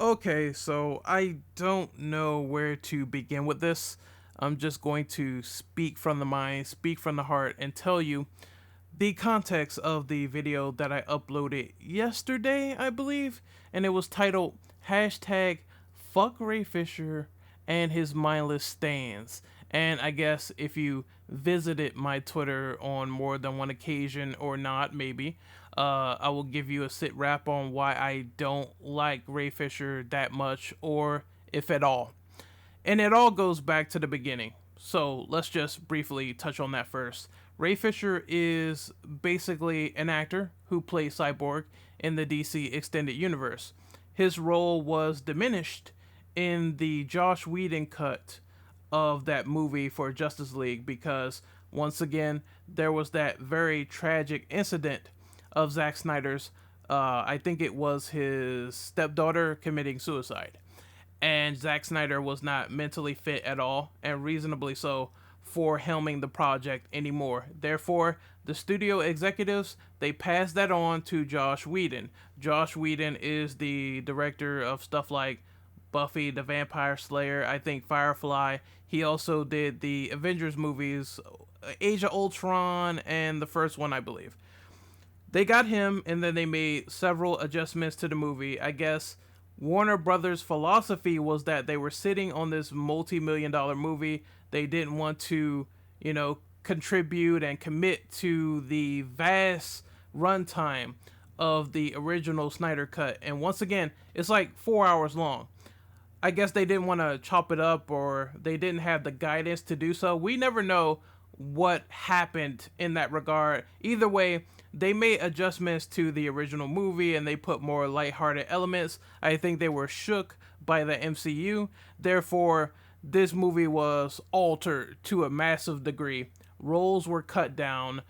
Okay, so I don't know where to begin with this. I'm just going to speak from the mind, speak from the heart, and tell you the context of the video that I uploaded yesterday, I believe, and it was titled hashtag fuck Ray Fisher and his mindless stands. And I guess if you visited my Twitter on more than one occasion or not, maybe, I will give you a sit rap on why I don't like Ray Fisher that much, or if at all. And it all goes back to the beginning. So let's just briefly touch on that first. Ray Fisher is basically an actor who plays Cyborg in the DC Extended Universe. His role was diminished in the Josh Whedon cut of that movie for Justice League because, once again, there was that very tragic incident of Zack Snyder's, I think it was his stepdaughter committing suicide, and Zack Snyder was not mentally fit at all, and reasonably so, for helming the project anymore. Therefore, the studio executives, they passed that on to Josh Whedon. Josh Whedon is the director of stuff like Buffy the Vampire Slayer, I think Firefly. He also did the Avengers movies, Age of Ultron, and the first one, I believe. They got him, and then they made several adjustments to the movie. I guess Warner Brothers' philosophy was that they were sitting on this multi-million-dollar movie. They didn't want to, contribute and commit to the vast runtime of the original Snyder Cut. And once again, it's like 4 hours long. I guess they didn't want to chop it up, or they didn't have the guidance to do so. We never know what happened in that regard. Either way, they made adjustments to the original movie and they put more lighthearted elements. I think they were shook by the MCU. Therefore, this movie was altered to a massive degree. Roles were cut down.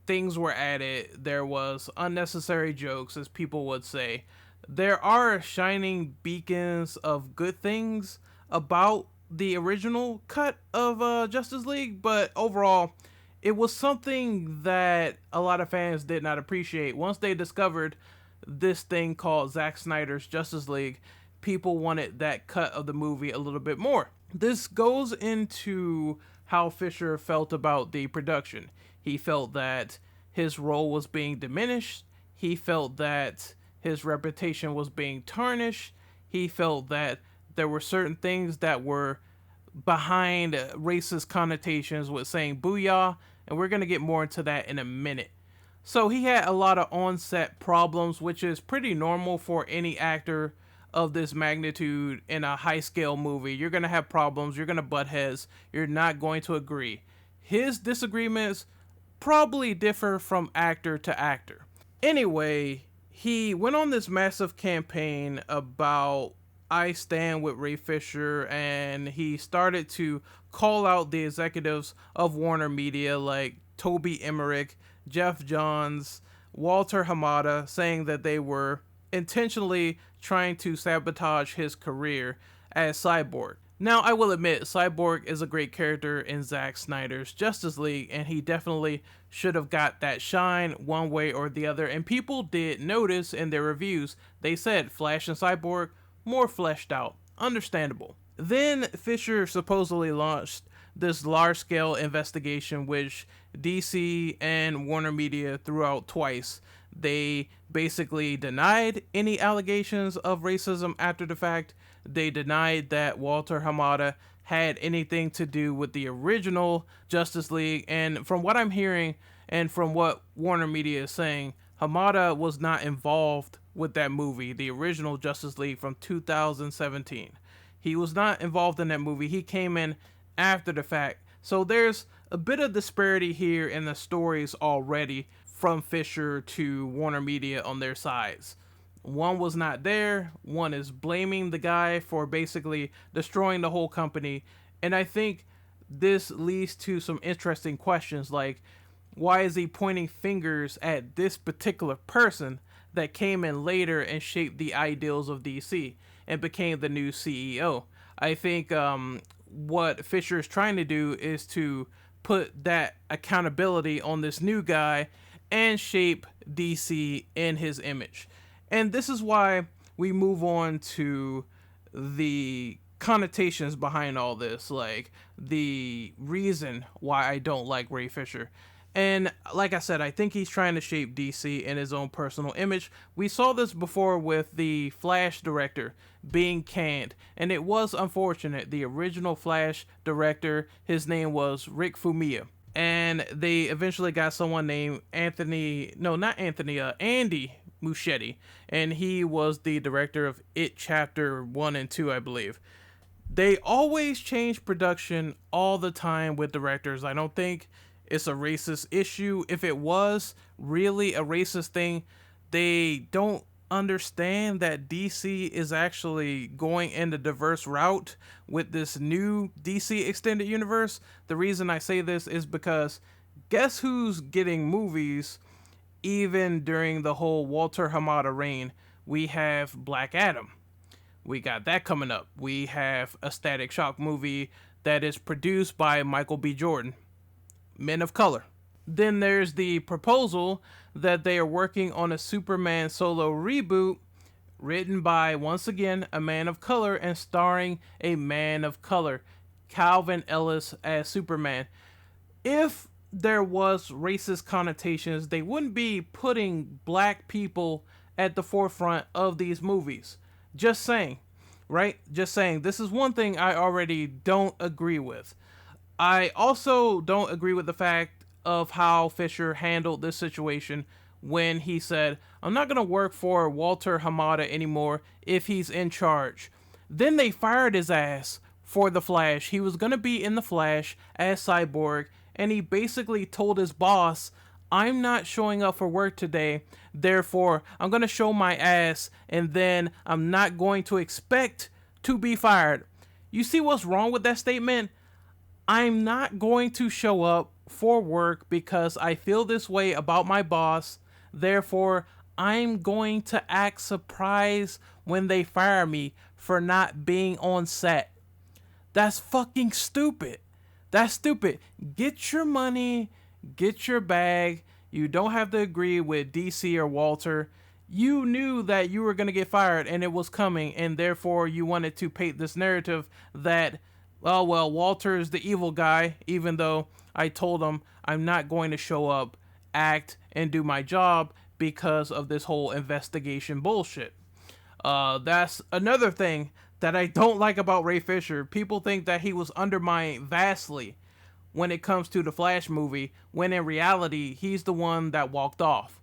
Things were added. There was unnecessary jokes, as people would say. There are shining beacons of good things about the original cut of Justice League, but overall, it was something that a lot of fans did not appreciate. Once they discovered this thing called Zack Snyder's Justice League, people wanted that cut of the movie a little bit more. This goes into how Fisher felt about the production. He felt that his role was being diminished. He felt that his reputation was being tarnished. He felt that there were certain things that were behind racist connotations with saying booyah, and we're going to get more into that in a minute. So he had a lot of on-set problems, which is pretty normal for any actor of this magnitude in a high-scale movie. You're going to have problems, you're going to butt heads, you're not going to agree. His disagreements probably differ from actor to actor. Anyway, he went on this massive campaign about I stand with Ray Fisher, and he started to call out the executives of Warner Media like Toby Emmerich, Jeff Johns, Walter Hamada, saying that they were intentionally trying to sabotage his career as Cyborg. Now, I will admit, Cyborg is a great character in Zack Snyder's Justice League, and he definitely should have got that shine one way or the other. And people did notice in their reviews, they said Flash and Cyborg more fleshed out. Understandable. Then Fisher supposedly launched this large scale investigation, which DC and Warner Media threw out twice. They basically denied any allegations of racism after the fact. They denied that Walter Hamada had anything to do with the original Justice League. And from what I'm hearing and from what Warner Media is saying, Hamada was not involved with that movie, the original Justice League from 2017. He was not involved in that movie. He came in after the fact. So there's a bit of disparity here in the stories already from Fisher to Warner Media on their sides. One was not there. One is blaming the guy for basically destroying the whole company. And I think this leads to some interesting questions like, why is he pointing fingers at this particular person that came in later and shaped the ideals of DC and became the new CEO? I think what Fisher is trying to do is to put that accountability on this new guy and shape DC in his image. And this is why we move on to the connotations behind all this, like the reason why I don't like Ray Fisher. And like I said, I think he's trying to shape DC in his own personal image. We saw this before with the Flash director being canned, and it was unfortunate. The original Flash director, his name was Rick Fumiya, and they eventually got someone named Andy Muschietti, and he was the director of It Chapter 1 and 2, I believe. They always change production all the time with directors. I don't think it's a racist issue. If it was really a racist thing, they don't understand that DC is actually going in a diverse route with this new DC Extended Universe. The reason I say this is because guess who's getting movies even during the whole Walter Hamada reign? We have Black Adam. We got that coming up. We have a Static Shock movie that is produced by Michael B. Jordan, Men of Color. Then there's the proposal that they are working on a Superman solo reboot written by, once again, a man of color and starring a man of color, Calvin Ellis as Superman. If there was racist connotations, they wouldn't be putting black people at the forefront of these movies. Just saying, right? Just saying. This is one thing I already don't agree with. I also don't agree with the fact of how Fisher handled this situation when he said, I'm not going to work for Walter Hamada anymore if he's in charge. Then they fired his ass for The Flash. He was going to be in The Flash as Cyborg, and he basically told his boss, I'm not showing up for work today, therefore I'm going to show my ass, and then I'm not going to expect to be fired. You see what's wrong with that statement? I'm not going to show up for work because I feel this way about my boss, therefore I'm going to act surprised when they fire me for not being on set. That's fucking stupid. That's stupid. Get your money, get your bag. You don't have to agree with DC or Walter. You knew that you were going to get fired and it was coming, and therefore you wanted to paint this narrative that, oh, well, Walter is the evil guy, even though I told him I'm not going to show up, act, and do my job because of this whole investigation bullshit. That's another thing that I don't like about Ray Fisher. People think that he was undermined vastly when it comes to the Flash movie, when in reality, he's the one that walked off.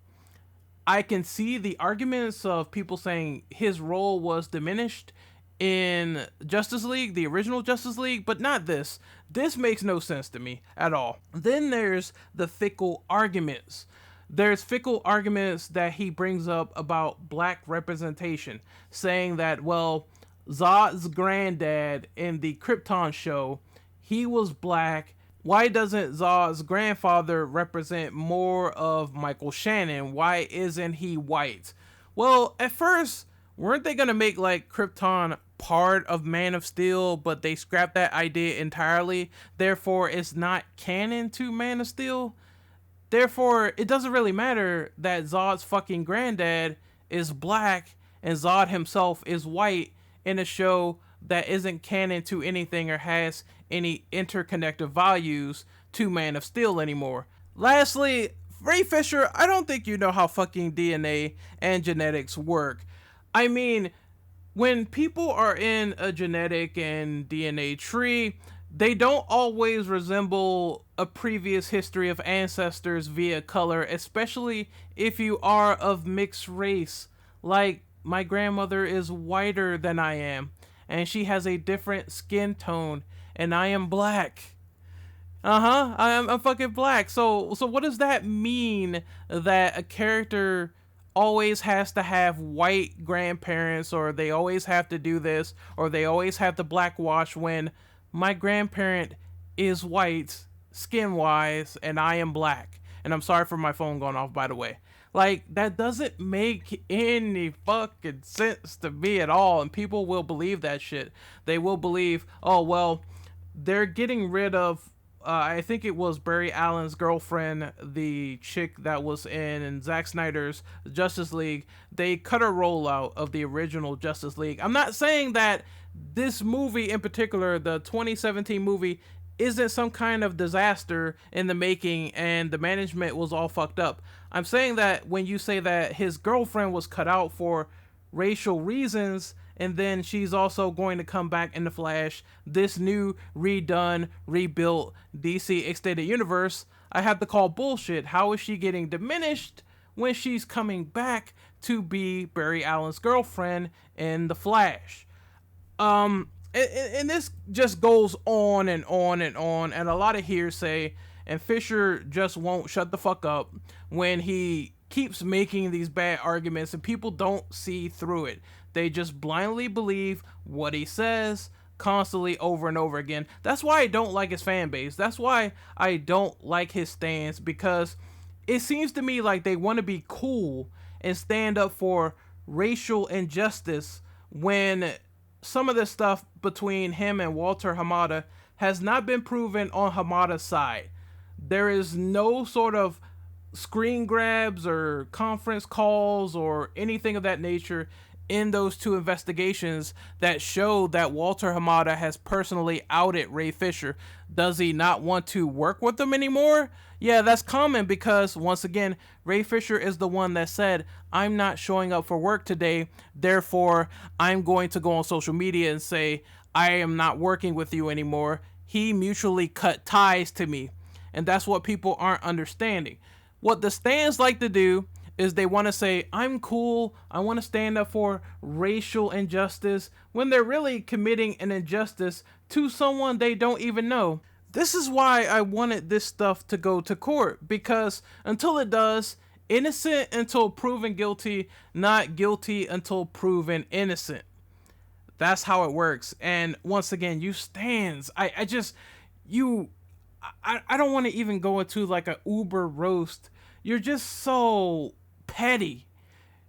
I can see the arguments of people saying his role was diminished in Justice League, the original Justice League, but not this. This makes no sense to me at all. Then there's the fickle arguments. There's fickle arguments that he brings up about black representation, saying that, well, Zod's granddad in the Krypton show, he was black. Why doesn't Zod's grandfather represent more of Michael Shannon? Why isn't he white? Well, at first, weren't they going to make like Krypton part of Man of Steel, but they scrapped that idea entirely? Therefore, it's not canon to Man of Steel. Therefore, it doesn't really matter that Zod's fucking granddad is black and Zod himself is white in a show that isn't canon to anything or has any interconnected values to Man of Steel anymore. Lastly, Ray Fisher, I don't think you know how fucking DNA and genetics work. I mean, when people are in a genetic and DNA tree, they don't always resemble a previous history of ancestors via color, especially if you are of mixed race. Like, my grandmother is whiter than I am, and she has a different skin tone, and I am black. I'm fucking black. So what does that mean that a character always has to have white grandparents, or they always have to do this, or they always have to blackwash when my grandparent is white skin-wise and I am black? And I'm sorry for my phone going off, by the way. Like, that doesn't make any fucking sense to me at all, and people will believe that shit. They will believe, oh, well, they're getting rid of I think it was Barry Allen's girlfriend, the chick that was in Zack Snyder's Justice League. They cut her role out of the original Justice League. I'm not saying that this movie in particular, the 2017 movie, isn't some kind of disaster in the making and the management was all fucked up. I'm saying that when you say that his girlfriend was cut out for racial reasons, and then she's also going to come back in the Flash, this new redone, rebuilt DC Extended Universe, I have to call bullshit. How is she getting diminished when she's coming back to be Barry Allen's girlfriend in the Flash? And this just goes on and on and on, and a lot of hearsay, and Fisher just won't shut the fuck up when he keeps making these bad arguments and people don't see through it. They just blindly believe what he says constantly over and over again. That's why I don't like his fan base. That's why I don't like his stance, because it seems to me like they want to be cool and stand up for racial injustice when some of the stuff between him and Walter Hamada has not been proven on Hamada's side. There is no sort of screen grabs or conference calls or anything of that nature in those two investigations that show that Walter Hamada has personally outed Ray Fisher. Does he not want to work with them anymore? Yeah, that's common, because once again, Ray Fisher is the one that said, I'm not showing up for work today, therefore I'm going to go on social media and say, I am not working with you anymore. He mutually cut ties to me. And that's what people aren't understanding. What the stands like to do is they want to say, I'm cool, I want to stand up for racial injustice, when they're really committing an injustice to someone they don't even know. This is why I wanted this stuff to go to court, because until it does, innocent until proven guilty, not guilty until proven innocent. That's how it works. And once again, you stands, I don't want to even go into like a uber roast. You're just so petty.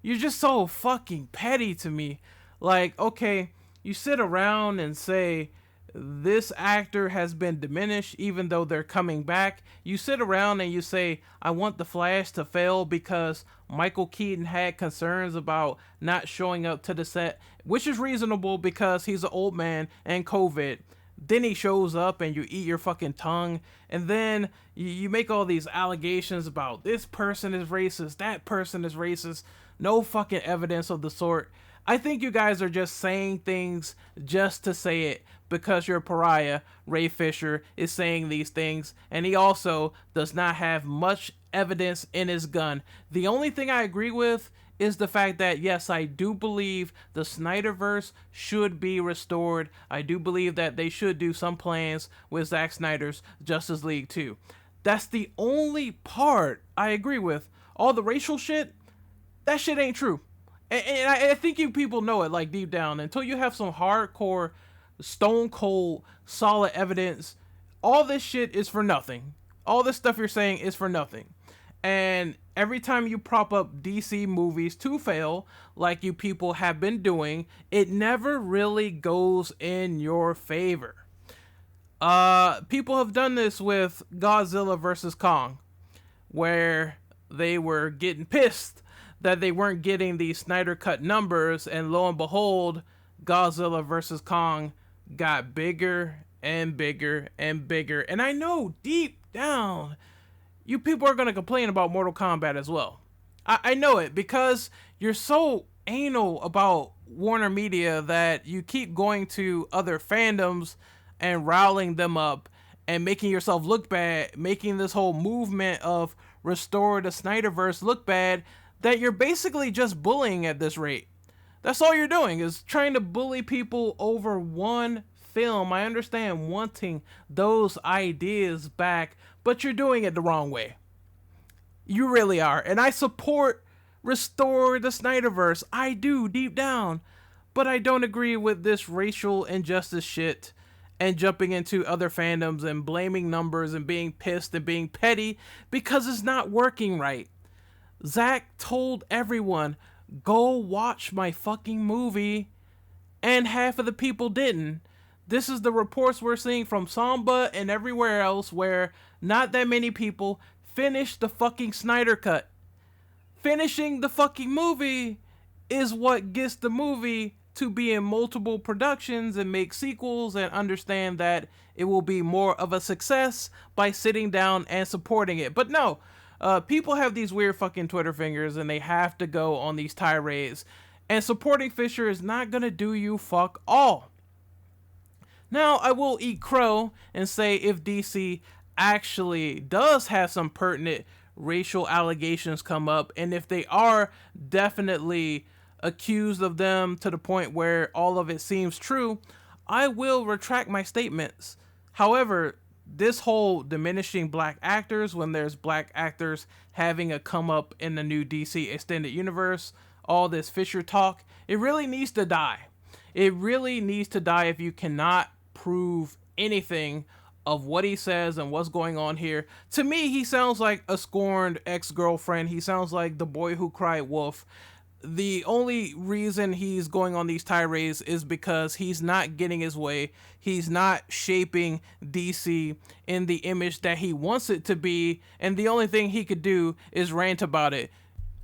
You're just so fucking petty to me. Like, okay, you sit around and say this actor has been diminished even though they're coming back. You sit around and you say, I want the Flash to fail because Michael Keaton had concerns about not showing up to the set, which is reasonable because he's an old man and COVID. Then he shows up and you eat your fucking tongue, and then you make all these allegations about this person is racist, that person is racist. No fucking evidence of the sort. I think you guys are just saying things just to say it because your pariah, Ray Fisher, is saying these things, and he also does not have much evidence in his gun. The only thing I agree with is the fact that, yes, I do believe the Snyderverse should be restored. I do believe that they should do some plans with Zack Snyder's Justice League 2. That's the only part I agree with. All the racial shit, that shit ain't true. And I think you people know it, like, deep down. Until you have some hardcore, stone cold, solid evidence, all this shit is for nothing. All this stuff you're saying is for nothing. And every time you prop up DC movies to fail, like you people have been doing, it never really goes in your favor. People have done this with Godzilla vs. Kong, where they were getting pissed that they weren't getting the Snyder Cut numbers, and lo and behold, Godzilla vs. Kong got bigger and bigger and bigger. And I know deep down, you people are going to complain about Mortal Kombat as well. I know it, because you're so anal about Warner Media that you keep going to other fandoms and riling them up and making yourself look bad, making this whole movement of restore the Snyderverse look bad, that you're basically just bullying at this rate. That's all you're doing, is trying to bully people over one film. I understand wanting those ideas back, but you're doing it the wrong way. You really are. And I support restore the Snyderverse. I do, deep down. But I don't agree with this racial injustice shit and jumping into other fandoms and blaming numbers and being pissed and being petty because it's not working right. Zack told everyone, go watch my fucking movie, and half of the people didn't. This is the reports we're seeing from Samba and everywhere else where not that many people finished the fucking Snyder Cut. Finishing the fucking movie is what gets the movie to be in multiple productions and make sequels and understand that it will be more of a success by sitting down and supporting it. But no, people have these weird fucking Twitter fingers and they have to go on these tirades. And supporting Fisher is not gonna do you fuck all. Now, I will eat crow and say if DC actually does have some pertinent racial allegations come up, and if they are definitely accused of them to the point where all of it seems true, I will retract my statements. However, this whole diminishing black actors when there's black actors having a come up in the new DC extended universe, all this Fisher talk, it really needs to die. It really needs to die if you cannot prove anything of what he says and what's going on here. To me, he sounds like a scorned ex-girlfriend. He sounds like the boy who cried wolf. The only reason he's going on these tirades is because he's not getting his way. He's not shaping DC in the image that he wants it to be, and the only thing he could do is rant about it.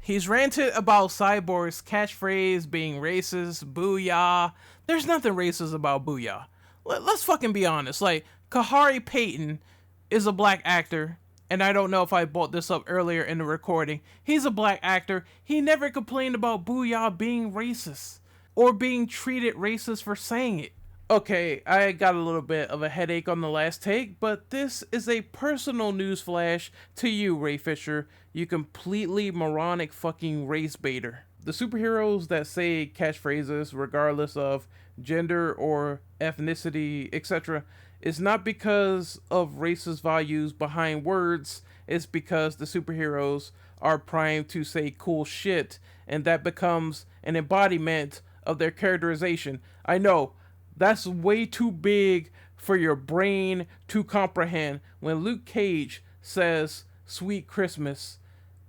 He's ranted about Cyborg's catchphrase being racist, booyah. There's nothing racist about booyah. Let's fucking be honest. Like, Kahari Payton is a black actor, and I don't know if I brought this up earlier in the recording. He's a black actor. He never complained about booyah being racist or being treated racist for saying it. Okay, I got a little bit of a headache on the last take, but this is a personal news flash to you, Ray Fisher, you completely moronic fucking race baiter. The superheroes that say catchphrases regardless of gender or ethnicity, etc., is not because of racist values behind words, it's because the superheroes are primed to say cool shit, and that becomes an embodiment of their characterization. I know, that's way too big for your brain to comprehend. When Luke Cage says "Sweet Christmas,"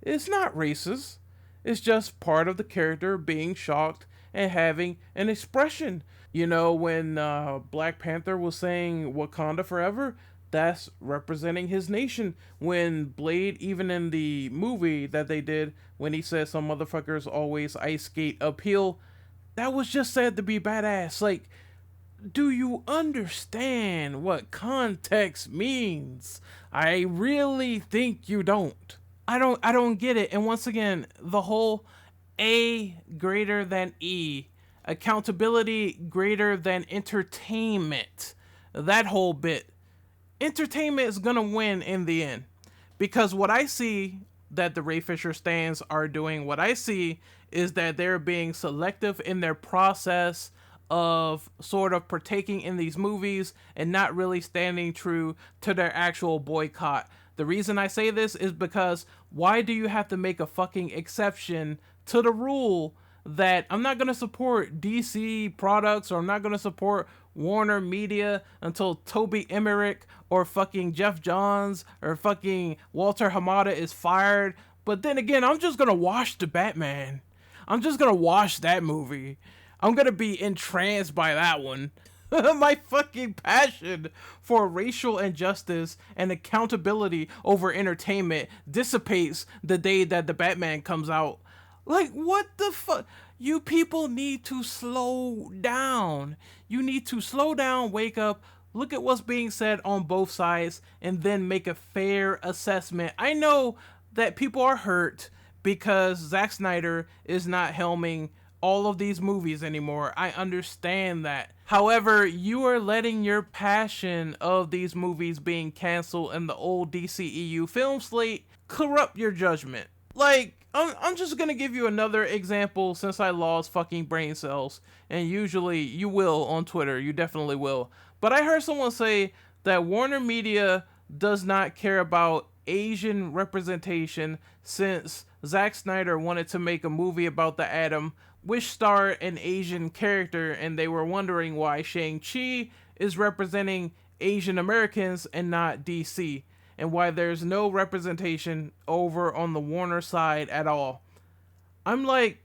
it's not racist. It's just part of the character being shocked and having an expression. You know, when Black Panther was saying Wakanda forever, that's representing his nation. When Blade, even in the movie that they did, when he said some motherfuckers always ice skate uphill, that was just said to be badass. Like, do you understand what context means? I really think you don't. I don't get it. And once again, the whole A greater than E, accountability greater than entertainment, that whole bit. Entertainment is gonna win in the end. Because what I see that the Ray Fisher stands are doing, what I see is that they're being selective in their process of sort of partaking in these movies and not really standing true to their actual boycott. The reason I say this is because why do you have to make a fucking exception to the rule that I'm not going to support DC products or I'm not going to support Warner Media until Toby Emmerich or fucking Jeff Johns or fucking Walter Hamada is fired. But then again, I'm just going to watch the Batman. I'm just going to watch that movie. I'm going to be entranced by that one. My fucking passion for racial injustice and accountability over entertainment dissipates the day that the Batman comes out. Like, what the fuck? You people need to slow down. You need to slow down, wake up, look at what's being said on both sides, and then make a fair assessment. I know that people are hurt because Zack Snyder is not helming all of these movies anymore. I understand that. However, you are letting your passion of these movies being canceled and the old DCEU film slate corrupt your judgment. Like, I'm just gonna give you another example since I lost fucking brain cells. And usually you will on Twitter, you definitely will. But I heard someone say that Warner Media does not care about Asian representation since Zack Snyder wanted to make a movie about the Atom which starred an Asian character, and they were wondering why Shang-Chi is representing Asian Americans and not DC, and why there's no representation over on the Warner side at all. I'm like,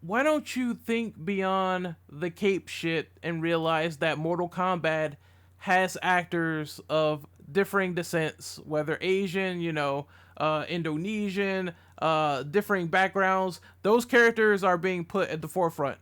why don't you think beyond the cape shit and realize that Mortal Kombat has actors of differing descents, whether Asian, Indonesian, differing backgrounds. Those characters are being put at the forefront.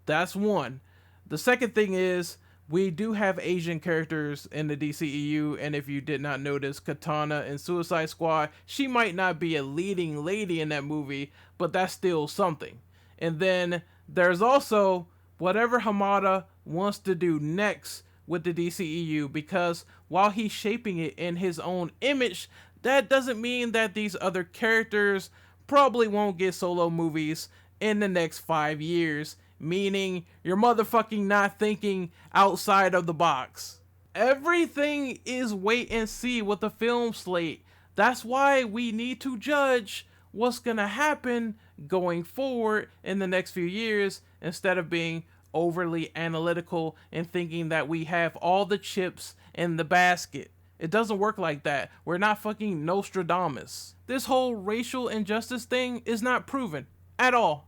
That's one. The second thing is we do have Asian characters in the DCEU, and if you did not notice, Katana in Suicide Squad, she might not be a leading lady in that movie, but that's still something. And then there's also whatever Hamada wants to do next with the DCEU, because while he's shaping it in his own image, that doesn't mean that these other characters probably won't get solo movies in the next 5 years, meaning you're motherfucking not thinking outside of the box. Everything is wait and see with the film slate. That's why we need to judge what's gonna happen going forward in the next few years instead of being overly analytical and thinking that we have all the chips in the basket. It doesn't work like that. We're not fucking Nostradamus. This whole racial injustice thing is not proven at all.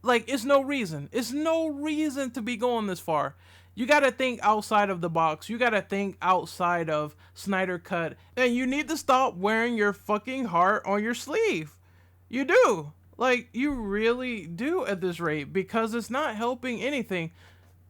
Like, it's no reason. It's no reason to be going this far. You gotta think outside of the box. You gotta think outside of Snyder Cut. And you need to stop wearing your fucking heart on your sleeve. You do. Like, you really do at this rate, because it's not helping anything.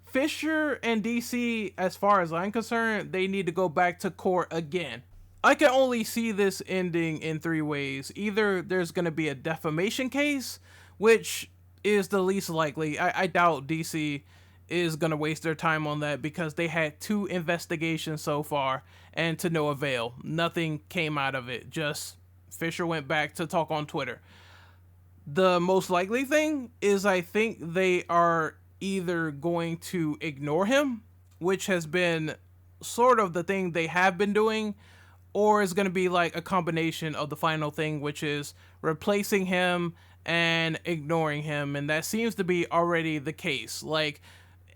Fisher and DC, as far as I'm concerned, they need to go back to court again. I can only see this ending in three ways. Either there's going to be a defamation case, which is the least likely. I doubt DC is going to waste their time on that, because they had 2 investigations so far and to no avail. Nothing came out of it. Just Fisher went back to talk on Twitter. The most likely thing is I think they are either going to ignore him, which has been sort of the thing they have been doing, or is going to be like a combination of the final thing, which is replacing him and ignoring him. And that seems to be already the case. Like,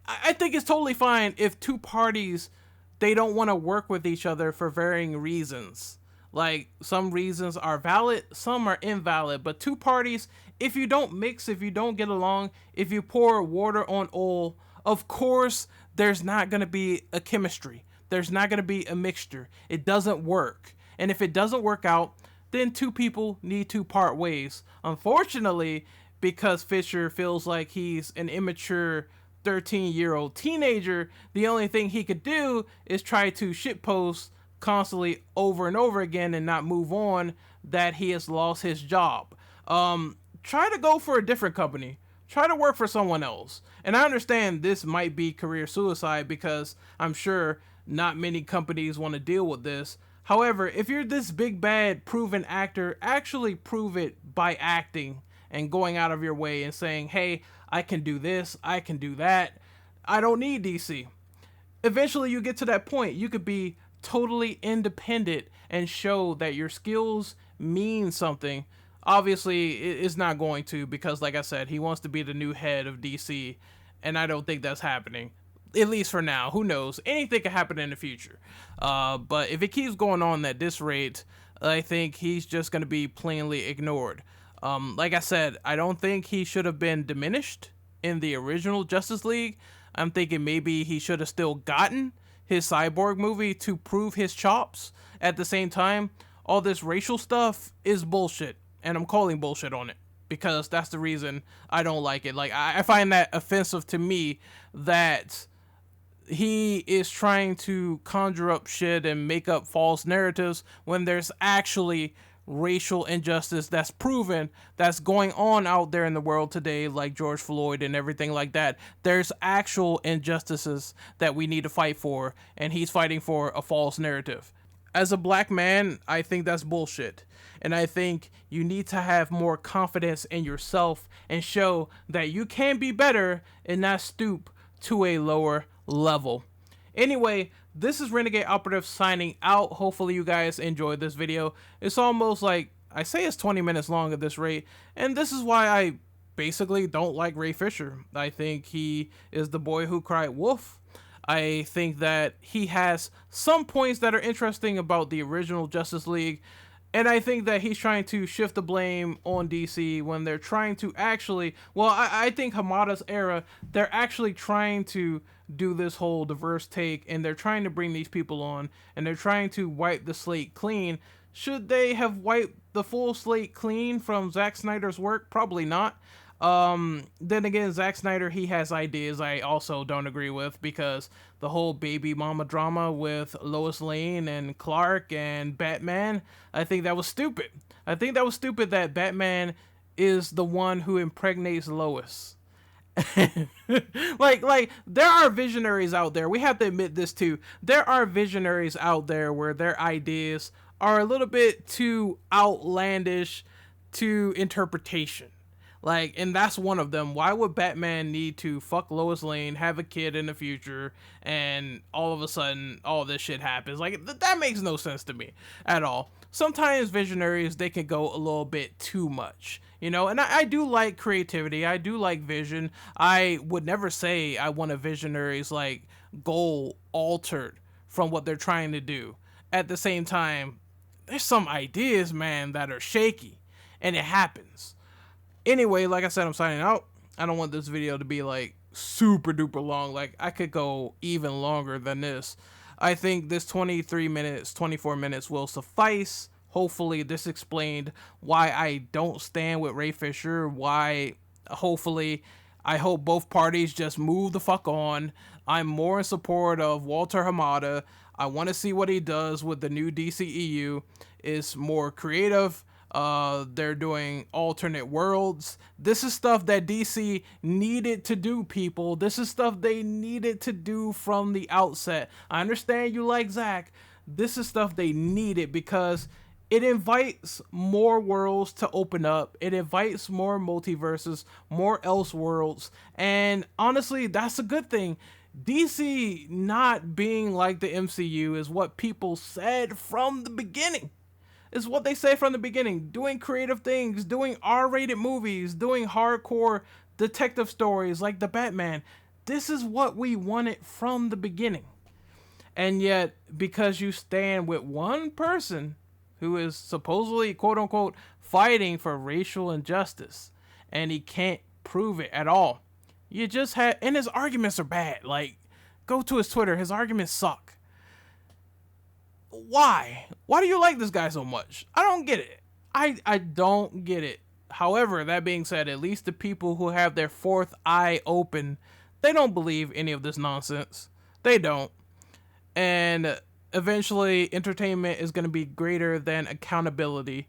I think it's totally fine if 2 parties, they don't want to work with each other for varying reasons. Like, some reasons are valid, some are invalid, but 2 parties, if you don't mix, if you don't get along, if you pour water on oil, of course there's not going to be a chemistry. There's not going to be a mixture. It doesn't work. And if it doesn't work out, then 2 people need to part ways. Unfortunately, because Fisher feels like he's an immature 13-year-old teenager, the only thing he could do is try to shitpost constantly over and over again and not move on that he has lost his job. Try to go for a different company. Try to work for someone else. And I understand this might be career suicide, because I'm sure not many companies want to deal with this. However, if you're this big bad proven actor, actually prove it by acting and going out of your way and saying, hey, I can do this, I can do that. I don't need DC. Eventually you get to that point. You could be totally independent and show that your skills mean something. Obviously, it's not going to, because like I said, he wants to be the new head of DC, and I don't think that's happening. At least for now. Who knows? Anything can happen in the future. But if it keeps going on at this rate, I think he's just going to be plainly ignored. Like I said, I don't think he should have been diminished in the original Justice League. I'm thinking maybe he should have still gotten his Cyborg movie to prove his chops. At the same time, all this racial stuff is bullshit, and I'm calling bullshit on it, because that's the reason I don't like it. Like, I find that offensive to me, that he is trying to conjure up shit and make up false narratives when there's actually racial injustice that's proven, that's going on out there in the world today, like George Floyd and everything like that. There's actual injustices that we need to fight for, and he's fighting for a false narrative. As a black man, I think that's bullshit. And I think you need to have more confidence in yourself and show that you can be better and not stoop to a lower level. Anyway, this is Renegade Operative signing out. Hopefully you guys enjoyed this video. It's almost like, I say it's 20 minutes long at this rate, and this is why I basically don't like Ray Fisher. I think he is the boy who cried wolf. I think that he has some points that are interesting about the original Justice League, And I think that he's trying to shift the blame on DC when they're trying to actually, well, I think Hamada's era, they're actually trying to do this whole diverse take, and they're trying to bring these people on, and they're trying to wipe the slate clean. Should they have wiped the full slate clean from Zack Snyder's work? Probably not. Then again, Zack Snyder, he has ideas I also don't agree with, because the whole baby mama drama with Lois Lane and Clark and Batman, I think that was stupid. I think that was stupid that Batman is the one who impregnates Lois. like there are visionaries out there. We have to admit this too. There are visionaries out there where their ideas are a little bit too outlandish to interpretation. Like, and that's one of them. Why would Batman need to fuck Lois Lane, have a kid in the future, and all of a sudden all this shit happens? Like, that makes no sense to me at all. Sometimes visionaries, they can go a little bit too much, you know? And I do like creativity. I do like vision. I would never say I want a visionary's, like, goal altered from what they're trying to do. At the same time, there's some ideas, man, that are shaky, and it happens. Anyway, like I said, I'm signing out. I don't want this video to be like super duper long. Like, I could go even longer than this. I think this 23 minutes, 24 minutes will suffice. Hopefully this explained why I don't stand with Ray Fisher. Why, hopefully, I hope both parties just move the fuck on. I'm more in support of Walter Hamada. I want to see what he does with the new DCEU. It's more creative. They're doing alternate worlds. This is stuff that DC needed to do, people. This is stuff they needed to do from the outset. I understand you like Zack. This is stuff they needed because it invites more worlds to open up. It invites more multiverses, more Elseworlds. And honestly, that's a good thing. DC not being like the MCU is what people said from the beginning. Is what they say from the beginning. Doing creative things, doing R-rated movies, doing hardcore detective stories like the Batman. This is what we wanted from the beginning. And yet, because you stand with one person who is supposedly, quote unquote, fighting for racial injustice, and he can't prove it at all. You just had, and his arguments are bad. Like, go to his Twitter, his arguments suck. Why? Why do you like this guy so much? I don't get it. I don't get it. However, that being said, at least the people who have their fourth eye open, they don't believe any of this nonsense. They don't. And eventually, entertainment is going to be greater than accountability,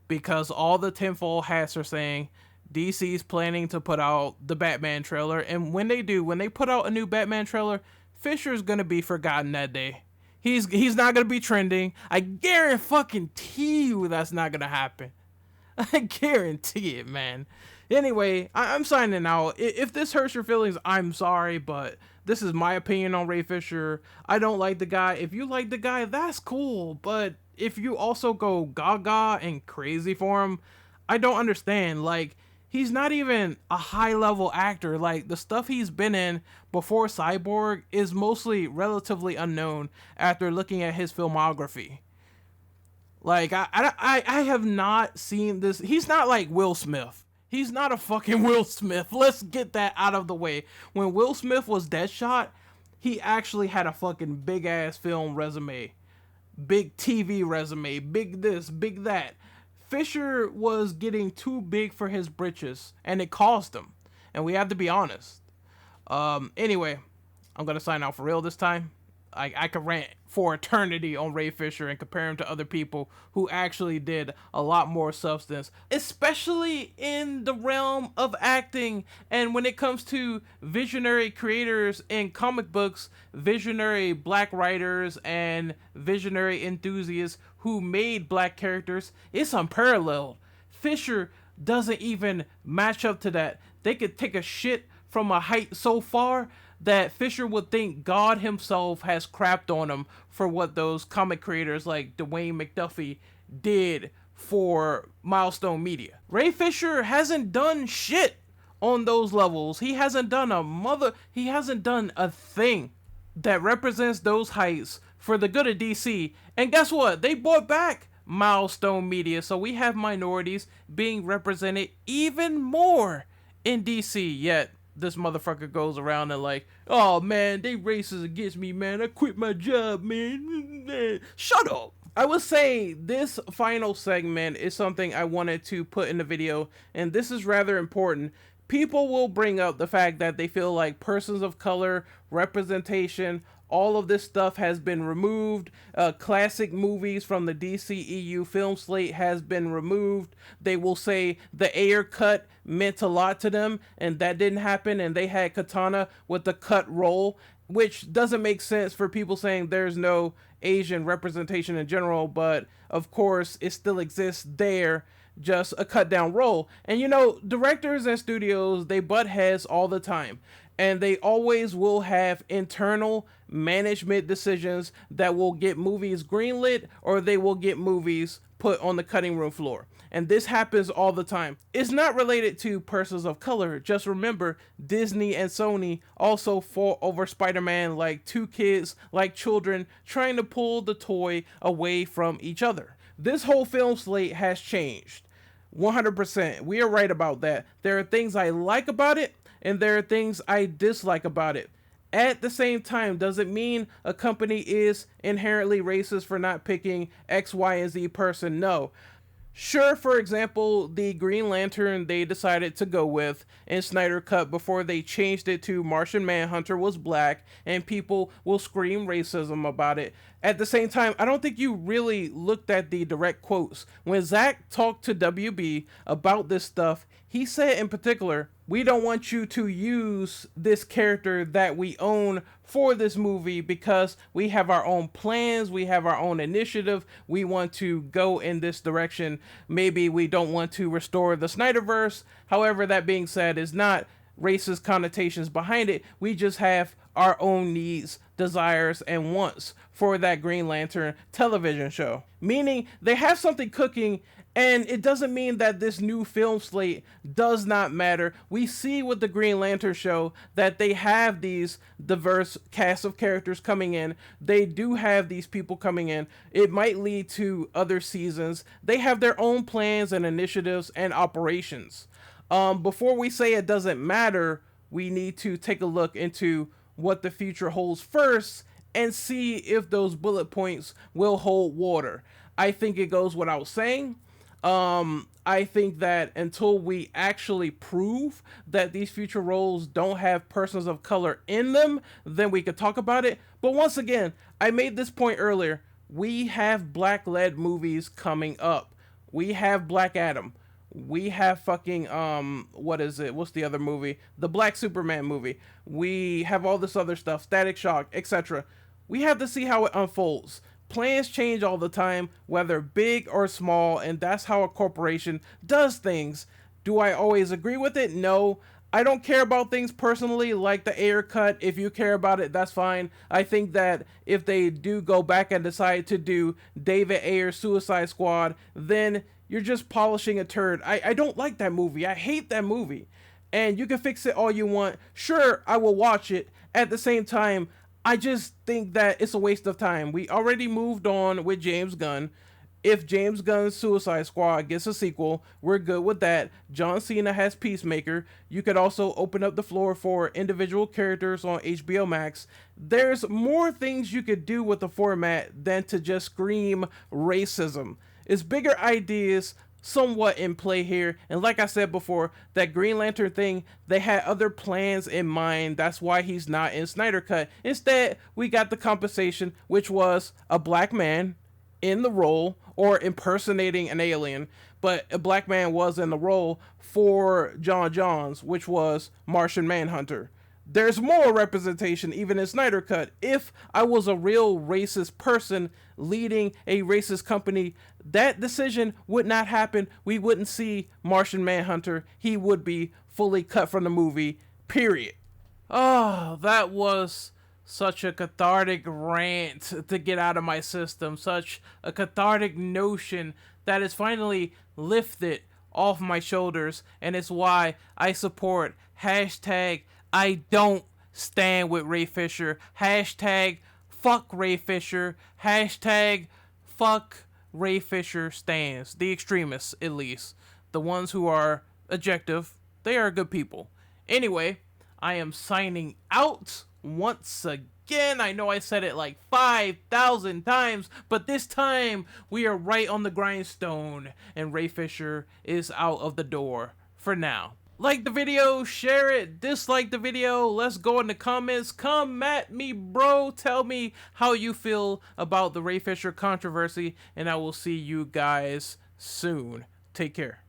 because all the tinfoil hats are saying DC's planning to put out the Batman trailer. And when they do, when they put out a new Batman trailer, Fisher's going to be forgotten that day. He's not going to be trending. I guarantee you that's not going to happen. I guarantee it, man. Anyway, I'm signing out. If this hurts your feelings, I'm sorry, but this is my opinion on Ray Fisher. I don't like the guy. If you like the guy, that's cool. But if you also go gaga and crazy for him, I don't understand. Like, he's not even a high-level actor. Like, the stuff he's been in before Cyborg is mostly relatively unknown after looking at his filmography. Like, I have not seen this. He's not like Will Smith. He's not a fucking Will Smith. Let's get that out of the way. When Will Smith was Deadshot, he actually had a fucking big-ass film resume. Big TV resume. Big this, big that. Fisher was getting too big for his britches, and it cost him. And we have to be honest. Anyway, I'm going to sign out for real this time. I could rant for eternity on Ray Fisher and compare him to other people who actually did a lot more substance, especially in the realm of acting. And when it comes to visionary creators in comic books, visionary black writers and visionary enthusiasts who made black characters, it's unparalleled. Fisher doesn't even match up to that. They could take a shit from a height so far that Fisher would think God himself has crapped on him for what those comic creators like Dwayne McDuffie did for Milestone Media. Ray Fisher hasn't done shit on those levels. He hasn't done a thing that represents those heights for the good of DC. And guess what? They brought back Milestone Media. So we have minorities being represented even more in DC, yet this motherfucker goes around and like, oh man, they racist against me, man. I quit my job, man. Shut up. I would say this final segment is something I wanted to put in the video, and this is rather important. People will bring up the fact that they feel like persons of color, representation, all of this stuff has been removed. Classic movies from the DCEU film slate has been removed. They will say the Ayer cut meant a lot to them, and that didn't happen, and they had Katana with the cut roll, which doesn't make sense for people saying there's no Asian representation in general, but of course it still exists there, just a cut down roll. And you know, directors and studios, they butt heads all the time, and they always will have internal management decisions that will get movies greenlit or they will get movies put on the cutting room floor. And this happens all the time. It's not related to persons of color. Just remember, Disney and Sony also fought over Spider-Man like two kids, like children, trying to pull the toy away from each other. This whole film slate has changed. 100%. We are right about that. There are things I like about it, and there are things I dislike about it. At the same time, does it mean a company is inherently racist for not picking X, Y, and Z person? No. Sure, for example, the Green Lantern they decided to go with in Snyder Cut before they changed it to Martian Manhunter was black, and people will scream racism about it. At the same time, I don't think you really looked at the direct quotes. When Zack talked to WB about this stuff, he said in particular, we don't want you to use this character that we own for this movie because we have our own plans, we have our own initiative, we want to go in this direction. Maybe we don't want to restore the Snyderverse. However, that being said, is not racist connotations behind it. We just have our own needs, desires, and wants for that Green Lantern television show. Meaning they have something cooking, and it doesn't mean that this new film slate does not matter. We see with the Green Lantern show that they have these diverse cast of characters coming in. They do have these people coming in. It might lead to other seasons. They have their own plans and initiatives and operations. Before we say it doesn't matter, we need to take a look into what the future holds first and see if those bullet points will hold water. I think it goes without saying. I think that until we actually prove that these future roles don't have persons of color in them, then we could talk about it. But once again, I made this point earlier. We have black-led movies coming up. We have Black Adam. We have fucking, what is it? What's the other movie? The Black Superman movie. We have all this other stuff, Static Shock, etc. We have to see how it unfolds. Plans change all the time, whether big or small, and that's how a corporation does things. Do I always agree with it? No. I don't care about things personally, like the Ayer cut. If you care about it, that's fine. I think that if they do go back and decide to do David Ayer's Suicide Squad, then you're just polishing a turd. I don't like that movie. I hate that movie. And you can fix it all you want. Sure, I will watch it. At the same time, I just think that it's a waste of time. We already moved on with James Gunn. If James Gunn's Suicide Squad gets a sequel, we're good with that. John Cena has Peacemaker. You could also open up the floor for individual characters on HBO Max. There's more things you could do with the format than to just scream racism. It's bigger ideas somewhat in play here, and like I said before, that Green Lantern thing, they had other plans in mind. That's why he's not in Snyder Cut. Instead, we got the compensation, which was a black man in the role or impersonating an alien, but a black man was in the role for John Johns, which was Martian Manhunter. There's more representation even in Snyder Cut. If I was a real racist person leading a racist company, that decision would not happen. We wouldn't see Martian Manhunter. He would be fully cut from the movie, period. Oh, that was such a cathartic rant to get out of my system. Such a cathartic notion that is finally lifted off my shoulders. And it's why I support hashtag I don't stand with Ray Fisher. Hashtag fuck Ray Fisher. Hashtag fuck Ray Fisher stands, the extremists at least, the ones who are objective, they are good people. Anyway, I am signing out once again. I know I said it like 5,000 times, but this time we are right on the grindstone, and Ray Fisher is out of the door for now. Like the video, share it, dislike the video, let's go in the comments, come at me bro, tell me how you feel about the Ray Fisher controversy, and I will see you guys soon. Take care.